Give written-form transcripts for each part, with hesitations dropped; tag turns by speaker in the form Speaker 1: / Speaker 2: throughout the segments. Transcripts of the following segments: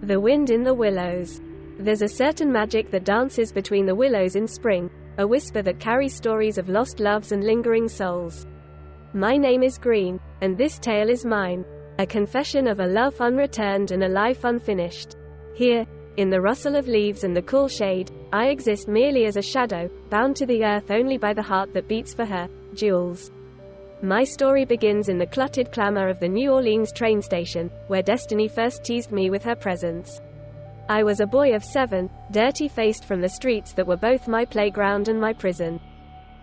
Speaker 1: The wind in the willows. There's a certain magic that dances between the willows in spring, a whisper that carries stories of lost loves and lingering souls. My name is Green, and this tale is mine, a confession of a love unreturned and a life unfinished. Here, in the rustle of leaves and the cool shade, I exist merely as a shadow, bound to the earth only by the heart that beats for her, Jules. My story begins in the cluttered clamor of the New Orleans train station, where destiny first teased me with her presence. I was a boy of 7, dirty-faced from the streets that were both my playground and my prison.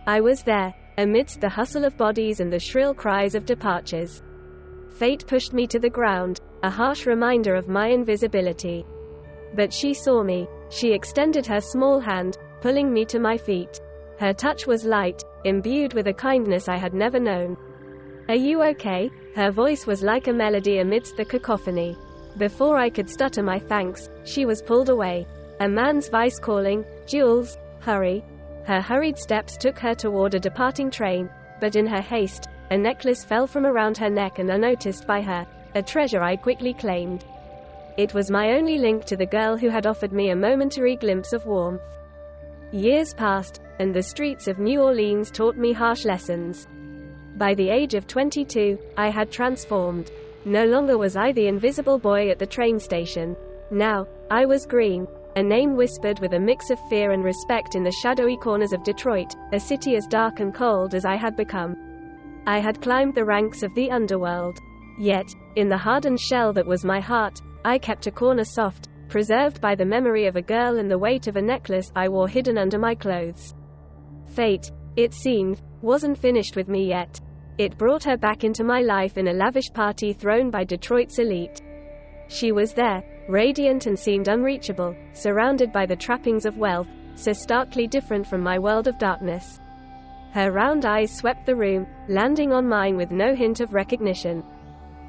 Speaker 1: I was there, amidst the hustle of bodies and the shrill cries of departures. Fate pushed me to the ground, a harsh reminder of my invisibility. But she saw me. She extended her small hand, pulling me to my feet. Her touch was light, imbued with a kindness I had never known. "Are you okay?" Her voice was like a melody amidst the cacophony. Before I could stutter my thanks, she was pulled away. A man's voice calling, "Jules, hurry." Her hurried steps took her toward a departing train, but in her haste, a necklace fell from around her neck and unnoticed by her, a treasure I quickly claimed. It was my only link to the girl who had offered me a momentary glimpse of warmth. Years passed, and the streets of New Orleans taught me harsh lessons. By the age of 22, I had transformed. No longer was I the invisible boy at the train station. Now, I was Green, a name whispered with a mix of fear and respect in the shadowy corners of Detroit, a city as dark and cold as I had become. I had climbed the ranks of the underworld. Yet, in the hardened shell that was my heart, I kept a corner soft, preserved by the memory of a girl and the weight of a necklace I wore hidden under my clothes. Fate, it seemed, wasn't finished with me yet. It brought her back into my life in a lavish party thrown by Detroit's elite. She was there, radiant and seemed unreachable, surrounded by the trappings of wealth, so starkly different from my world of darkness. Her round eyes swept the room, landing on mine with no hint of recognition.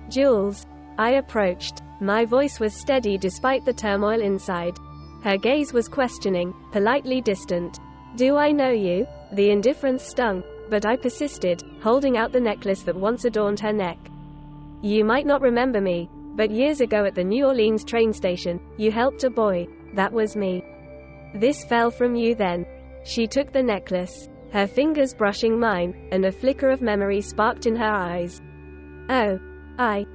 Speaker 1: "Jules." I approached. My voice was steady despite the turmoil inside. Her gaze was questioning, politely distant. "Do I know you?" The indifference stung, but I persisted, holding out the necklace that once adorned her neck. "You might not remember me, but years ago at the New Orleans train station, you helped a boy. That was me. This fell from you then." She took the necklace, her fingers brushing mine, and a flicker of memory sparked in her eyes. "Oh, I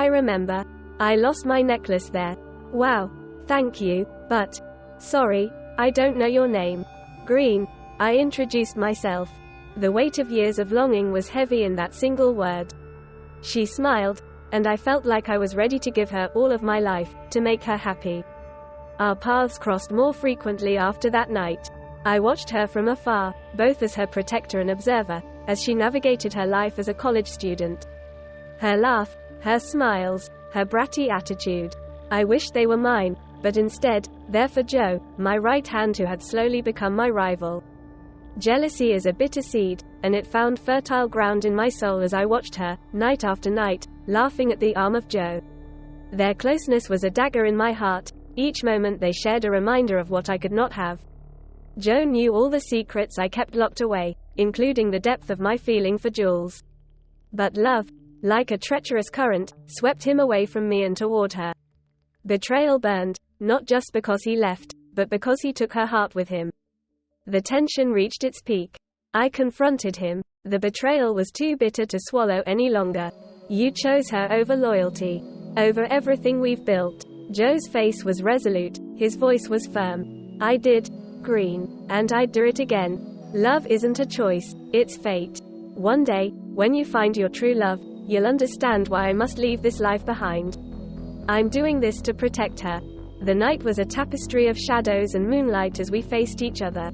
Speaker 1: remember. I lost my necklace there. Wow, thank you, but sorry, I don't know your name." "Green." I introduced myself. The weight of years of longing was heavy in that single word. She smiled, and I felt like I was ready to give her all of my life, to make her happy. Our paths crossed more frequently after that night. I watched her from afar, both as her protector and observer, as she navigated her life as a college student. Her laugh, her smiles, her bratty attitude. I wished they were mine, but instead, they're for Joe, my right hand who had slowly become my rival. Jealousy is a bitter seed, and it found fertile ground in my soul as I watched her, night after night, laughing at the arm of Joe. Their closeness was a dagger in my heart. Each moment they shared a reminder of what I could not have. Joe knew all the secrets I kept locked away, including the depth of my feeling for Jules. But love, like a treacherous current, swept him away from me and toward her. Betrayal burned, not just because he left, but because he took her heart with him. The tension reached its peak. I confronted him. The betrayal was too bitter to swallow any longer. "You chose her over loyalty. Over everything we've built." Joe's face was resolute, his voice was firm. "I did, Green, and I'd do it again. Love isn't a choice, it's fate. One day, when you find your true love, you'll understand why I must leave this life behind. I'm doing this to protect her." The night was a tapestry of shadows and moonlight as we faced each other.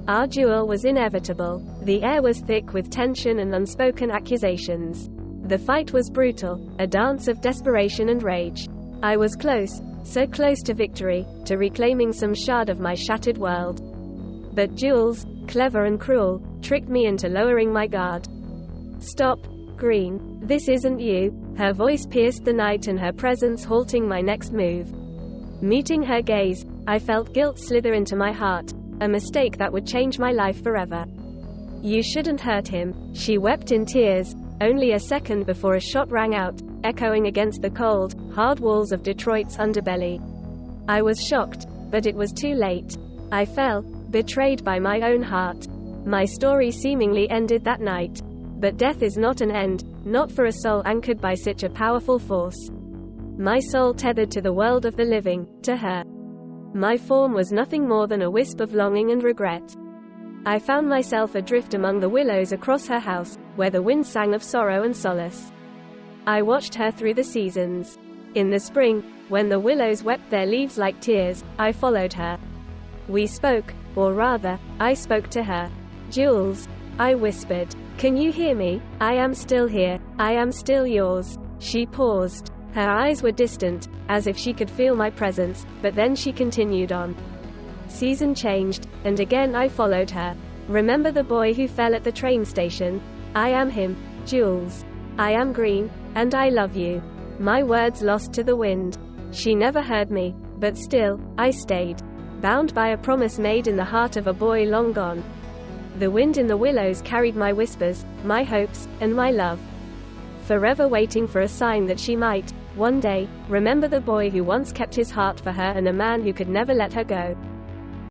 Speaker 1: Our duel was inevitable. The air was thick with tension and unspoken accusations. The fight was brutal, a dance of desperation and rage. I was close, so close to victory, to reclaiming some shard of my shattered world. But Jules, clever and cruel, tricked me into lowering my guard. "Stop, Green. This isn't you." Her voice pierced the night and her presence halting my next move. Meeting her gaze, I felt guilt slither into my heart, a mistake that would change my life forever. "You shouldn't hurt him." She wept in tears, only a second before a shot rang out, echoing against the cold, hard walls of Detroit's underbelly. I was shocked, but it was too late. I fell, betrayed by my own heart. My story seemingly ended that night. But death is not an end, not for a soul anchored by such a powerful force. My soul tethered to the world of the living, to her. My form was nothing more than a wisp of longing and regret. I found myself adrift among the willows across her house, where the wind sang of sorrow and solace. I watched her through the seasons. In the spring, when the willows wept their leaves like tears, I followed her. We spoke, or rather, I spoke to her. "Jules," I whispered. "Can you hear me? I am still here. I am still yours." She paused. Her eyes were distant, as if she could feel my presence, but then she continued on. Season changed, and again I followed her. "Remember the boy who fell at the train station? I am him, Jules. I am green, and I love you." My words lost to the wind. She never heard me, but still, I stayed. Bound by a promise made in the heart of a boy long gone. The wind in the willows carried my whispers, my hopes, and my love. Forever waiting for a sign that she might, one day, remember the boy who once kept his heart for her and a man who could never let her go.